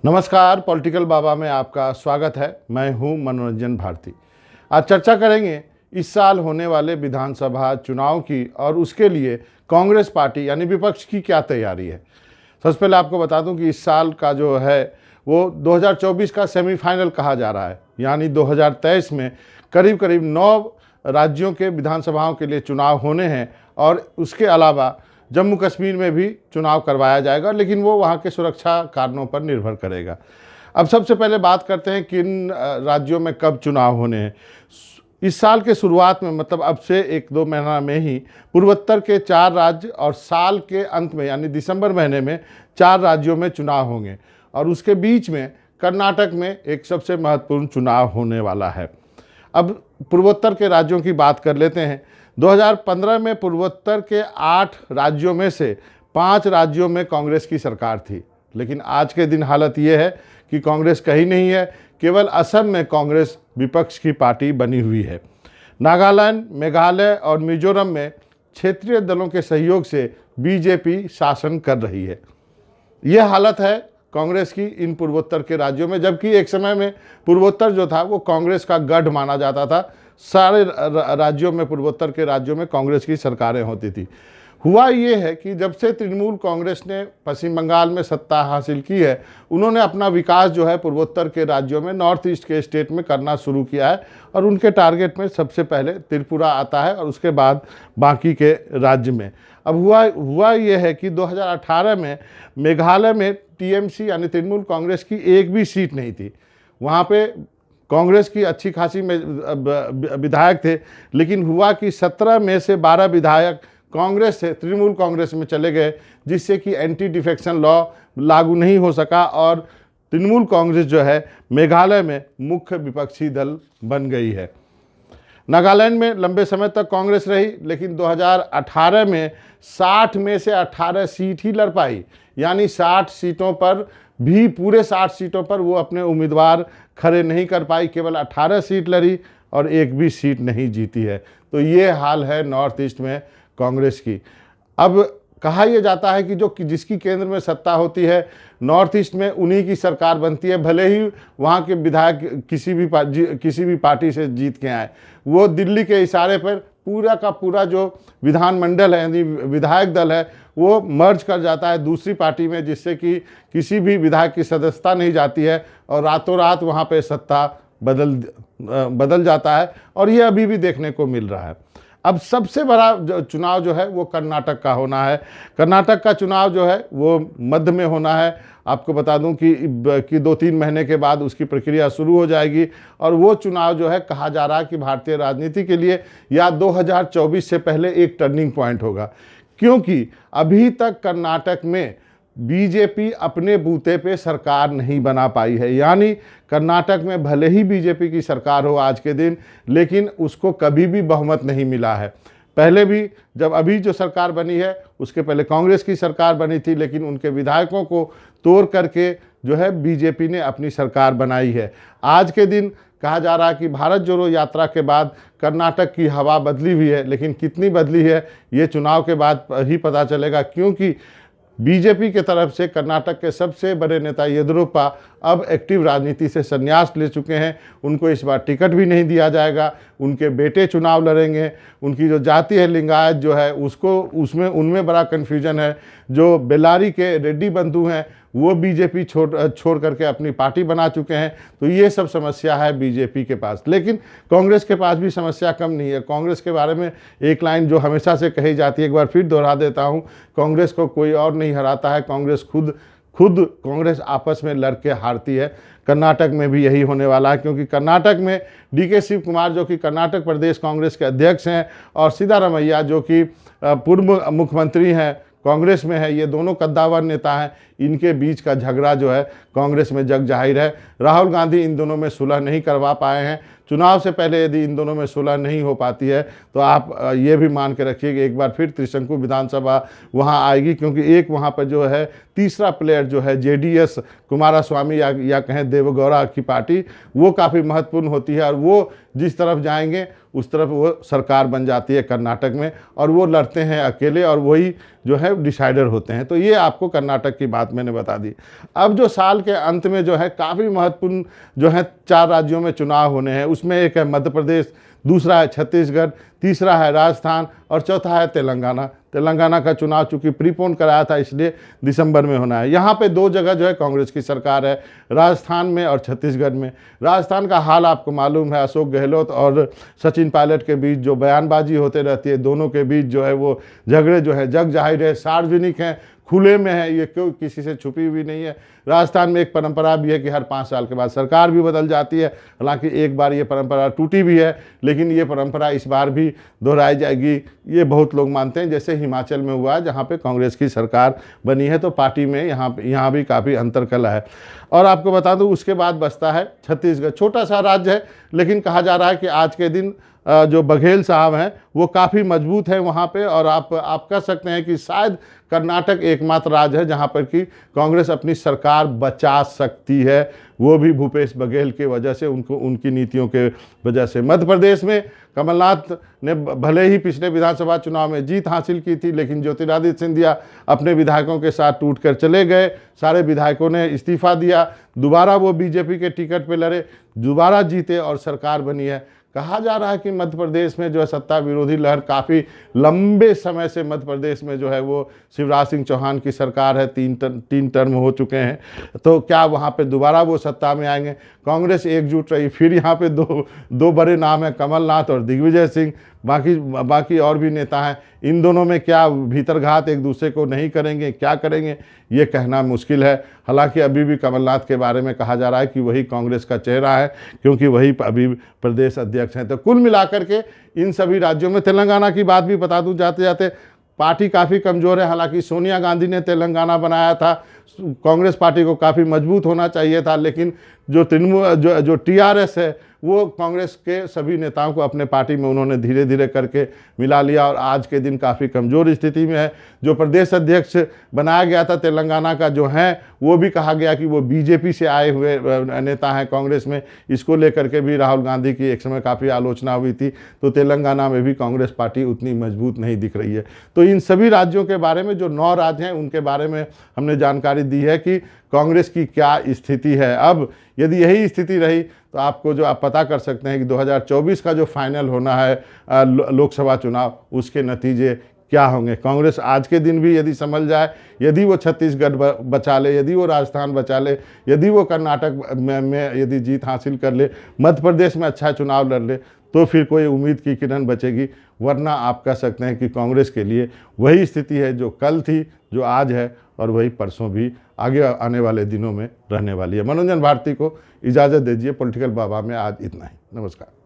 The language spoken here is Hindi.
नमस्कार, पॉलिटिकल बाबा में आपका स्वागत है। मैं हूं मनोरंजन भारती। आज चर्चा करेंगे इस साल होने वाले विधानसभा चुनाव की और उसके लिए कांग्रेस पार्टी यानी विपक्ष की क्या तैयारी है। सबसे पहले आपको बता दूं कि इस साल का जो है वो 2024 का सेमीफाइनल कहा जा रहा है, यानी 2023 में करीब करीब 9 राज्यों के विधानसभाओं के लिए चुनाव होने हैं और उसके अलावा जम्मू कश्मीर में भी चुनाव करवाया जाएगा, लेकिन वो वहाँ के सुरक्षा कारणों पर निर्भर करेगा। अब सबसे पहले बात करते हैं किन राज्यों में कब चुनाव होने हैं। इस साल के शुरुआत में, मतलब अब से 1-2 महीना में ही पूर्वोत्तर के 4 राज्य और साल के अंत में यानी दिसंबर महीने में 4 राज्यों में चुनाव होंगे और उसके बीच में कर्नाटक में एक सबसे महत्वपूर्ण चुनाव होने वाला है। अब पूर्वोत्तर के राज्यों की बात कर लेते हैं। 2015 में पूर्वोत्तर के 8 राज्यों में से 5 राज्यों में कांग्रेस की सरकार थी, लेकिन आज के दिन हालत ये है कि कांग्रेस कहीं नहीं है। केवल असम में कांग्रेस विपक्ष की पार्टी बनी हुई है। नागालैंड, मेघालय और मिजोरम में क्षेत्रीय दलों के सहयोग से बीजेपी शासन कर रही है। ये हालत है कांग्रेस की इन पूर्वोत्तर के राज्यों में, जबकि एक समय में पूर्वोत्तर जो था वो कांग्रेस का गढ़ माना जाता था। सारे राज्यों में, पूर्वोत्तर के राज्यों में कांग्रेस की सरकारें होती थी। हुआ ये है कि जब से तृणमूल कांग्रेस ने पश्चिम बंगाल में सत्ता हासिल की है, उन्होंने अपना विकास जो है पूर्वोत्तर के राज्यों में, नॉर्थ ईस्ट के स्टेट में करना शुरू किया है और उनके टारगेट में सबसे पहले त्रिपुरा आता है और उसके बाद बाकी के राज्य में। अब हुआ ये है कि 2018 में मेघालय में टीएमसी यानी तृणमूल कांग्रेस की एक भी सीट नहीं थी। वहाँ पे कांग्रेस की अच्छी खासी विधायक थे, लेकिन हुआ कि 17 में से 12 विधायक कांग्रेस से तृणमूल कांग्रेस में चले गए, जिससे कि एंटी डिफेक्शन लॉ लागू नहीं हो सका और तृणमूल कांग्रेस जो है मेघालय में मुख्य विपक्षी दल बन गई है। नागालैंड में लंबे समय तक कांग्रेस रही, लेकिन 2018 में 60 में से 18 सीट ही लड़ पाई, यानी 60 सीटों पर भी, पूरे 60 सीटों पर वो अपने उम्मीदवार खड़े नहीं कर पाई। केवल 18 सीट लड़ी और एक भी सीट नहीं जीती है। तो ये हाल है नॉर्थ ईस्ट में कांग्रेस की। अब कहा यह जाता है कि जिसकी केंद्र में सत्ता होती है, नॉर्थ ईस्ट में उन्हीं की सरकार बनती है, भले ही वहाँ के विधायक किसी भी पार्टी से जीत के आए। वो दिल्ली के इशारे पर पूरा का पूरा जो विधानमंडल है यानी विधायक दल है वो मर्ज कर जाता है दूसरी पार्टी में, जिससे कि किसी भी विधायक की सदस्यता नहीं जाती है और रातों रात वहाँ पे सत्ता बदल जाता है और ये अभी भी देखने को मिल रहा है। अब सबसे बड़ा चुनाव जो है वो कर्नाटक का होना है। कर्नाटक का चुनाव जो है वो मध्य में होना है। आपको बता दूं कि 2-3 महीने के बाद उसकी प्रक्रिया शुरू हो जाएगी और वो चुनाव जो है कहा जा रहा है कि भारतीय राजनीति के लिए या 2024 से पहले एक टर्निंग पॉइंट होगा, क्योंकि अभी तक कर्नाटक में बीजेपी अपने बूते पे सरकार नहीं बना पाई है। यानी कर्नाटक में भले ही बीजेपी की सरकार हो आज के दिन, लेकिन उसको कभी भी बहुमत नहीं मिला है। पहले भी जब अभी जो सरकार बनी है उसके पहले कांग्रेस की सरकार बनी थी, लेकिन उनके विधायकों को तोड़ करके जो है बीजेपी ने अपनी सरकार बनाई है। आज के दिन कहा जा रहा है कि भारत जोड़ो यात्रा के बाद कर्नाटक की हवा बदली हुई है, लेकिन कितनी बदली है ये चुनाव के बाद ही पता चलेगा, क्योंकि बीजेपी के तरफ से कर्नाटक के सबसे बड़े नेता येदियुरप्पा अब एक्टिव राजनीति से संन्यास ले चुके हैं। उनको इस बार टिकट भी नहीं दिया जाएगा। उनके बेटे चुनाव लड़ेंगे। उनकी जो जाति है लिंगायत जो है उनमें बड़ा कन्फ्यूजन है। जो बेल्लारी के रेड्डी बंधु हैं वो बीजेपी छोड़ करके अपनी पार्टी बना चुके हैं। तो ये सब समस्या है बीजेपी के पास, लेकिन कांग्रेस के पास भी समस्या कम नहीं है। कांग्रेस के बारे में एक लाइन जो हमेशा से कही जाती है, एक बार फिर दोहरा देता हूँ, कांग्रेस को कोई और नहीं हराता है, कांग्रेस खुद कांग्रेस आपस में लड़के हारती है। कर्नाटक में भी यही होने वाला है, क्योंकि कर्नाटक में डीके शिव कुमार जो कि कर्नाटक प्रदेश कांग्रेस के अध्यक्ष हैं और सिद्धारमैया जो कि पूर्व मुख्यमंत्री हैं, कांग्रेस में है, ये दोनों कद्दावर नेता हैं। इनके बीच का झगड़ा जो है कांग्रेस में जग जाहिर है। राहुल गांधी इन दोनों में सुलह नहीं करवा पाए हैं, चुनाव से पहले यदि इन दोनों में सुलह नहीं हो पाती है तो आप ये भी मान के रखिए कि एक बार फिर त्रिशंकु विधानसभा वहाँ आएगी, क्योंकि एक वहाँ पर जो है तीसरा प्लेयर जो है जेडीएस कुमारस्वामी या कहें देवेगौड़ा की पार्टी, वो काफ़ी महत्वपूर्ण होती है और वो जिस तरफ जाएंगे उस तरफ वो सरकार बन जाती है कर्नाटक में, और वो लड़ते हैं अकेले और वही जो है डिसाइडर होते हैं। तो ये आपको कर्नाटक की बात मैंने बता दी। अब जो साल के अंत में जो है काफ़ी महत्वपूर्ण जो है 4 राज्यों में चुनाव होने हैं, उसमें एक है मध्य प्रदेश, दूसरा है छत्तीसगढ़, तीसरा है राजस्थान और चौथा है तेलंगाना। तेलंगाना का चुनाव चूंकि प्रीपोन कराया था इसलिए दिसंबर में होना है। यहाँ पे 2 जगह जो है कांग्रेस की सरकार है, राजस्थान में और छत्तीसगढ़ में। राजस्थान का हाल आपको मालूम है, अशोक गहलोत और सचिन पायलट के बीच जो बयानबाजी होते रहती है, दोनों के बीच जो है वो झगड़े जो है जग जाहिर है, सार्वजनिक हैं, खुले में है, ये क्यों किसी से छुपी हुई नहीं है। राजस्थान में एक परंपरा भी है कि हर 5 साल के बाद सरकार भी बदल जाती है, हालांकि एक बार ये परंपरा टूटी भी है, लेकिन ये परंपरा इस बार भी दोहराई जाएगी, ये बहुत लोग मानते हैं। जैसे हिमाचल में हुआ जहाँ पे कांग्रेस की सरकार बनी है, तो पार्टी में यहाँ भी काफ़ी अंतरकलह है। और आपको बता दूँ उसके बाद बचता है छत्तीसगढ़, छोटा सा राज्य है, लेकिन कहा जा रहा है कि आज के दिन जो बघेल साहब हैं वो काफ़ी मजबूत हैं वहाँ पे, और आप कह सकते हैं कि शायद कर्नाटक एकमात्र राज्य है जहाँ पर कि कांग्रेस अपनी सरकार बचा सकती है, वो भी भूपेश बघेल की वजह से, उनकी नीतियों के वजह से। मध्य प्रदेश में कमलनाथ ने भले ही पिछले विधानसभा चुनाव में जीत हासिल की थी, लेकिन ज्योतिरादित्य सिंधिया अपने विधायकों के साथ टूट कर चले गए, सारे विधायकों ने इस्तीफा दिया, दोबारा वो बीजेपी के टिकट पे लड़े, दोबारा जीते और सरकार बनी है। कहा जा रहा है कि मध्य प्रदेश में जो है सत्ता विरोधी लहर काफ़ी लंबे समय से मध्य प्रदेश में जो है वो शिवराज सिंह चौहान की सरकार है, 3 टर्म हो चुके हैं, तो क्या वहाँ पे दोबारा वो सत्ता में आएंगे? कांग्रेस एकजुट रही, फिर यहाँ पे दो बड़े नाम हैं, कमलनाथ और दिग्विजय सिंह, बाकी और भी नेता हैं। इन दोनों में क्या भीतरघात एक दूसरे को नहीं करेंगे, क्या करेंगे, ये कहना मुश्किल है। हालांकि अभी भी कमलनाथ के बारे में कहा जा रहा है कि वही कांग्रेस का चेहरा है, क्योंकि वही अभी प्रदेश अध्यक्ष हैं। तो कुल मिलाकर के इन सभी राज्यों में, तेलंगाना की बात भी बता दूं जाते जाते, पार्टी काफ़ी कमज़ोर है। हालांकि सोनिया गांधी ने तेलंगाना बनाया था, कांग्रेस पार्टी को काफ़ी मजबूत होना चाहिए था, लेकिन जो टीआरएस है वो कांग्रेस के सभी नेताओं को अपने पार्टी में उन्होंने धीरे धीरे करके मिला लिया, और आज के दिन काफ़ी कमज़ोर स्थिति में है। जो प्रदेश अध्यक्ष बनाया गया था तेलंगाना का जो है, वो भी कहा गया कि वो बीजेपी से आए हुए नेता हैं कांग्रेस में, इसको लेकर के भी राहुल गांधी की एक समय काफ़ी आलोचना हुई थी। तो तेलंगाना में भी कांग्रेस पार्टी उतनी मजबूत नहीं दिख रही है। तो इन सभी राज्यों के बारे में, जो 9 राज्य हैं उनके बारे में हमने जानकारी दी है कि कांग्रेस की क्या स्थिति है। अब यदि यही स्थिति रही तो आपको जो आप पता कर सकते हैं कि 2024 का जो फाइनल होना है लोकसभा चुनाव, उसके नतीजे क्या होंगे। कांग्रेस आज के दिन भी यदि संभल जाए, यदि वो छत्तीसगढ़ बचा ले, यदि वो राजस्थान बचा ले, यदि वो कर्नाटक में यदि जीत हासिल कर ले, मध्य प्रदेश में अच्छा चुनाव लड़ ले, तो फिर कोई उम्मीद की किरण बचेगी। वरना आप कह सकते हैं कि कांग्रेस के लिए वही स्थिति है जो कल थी, जो आज है, और वही परसों भी आगे आने वाले दिनों में रहने वाली है। मनोरंजन भारती को इजाज़त दीजिए। पॉलिटिकल बाबा में आज इतना ही। नमस्कार।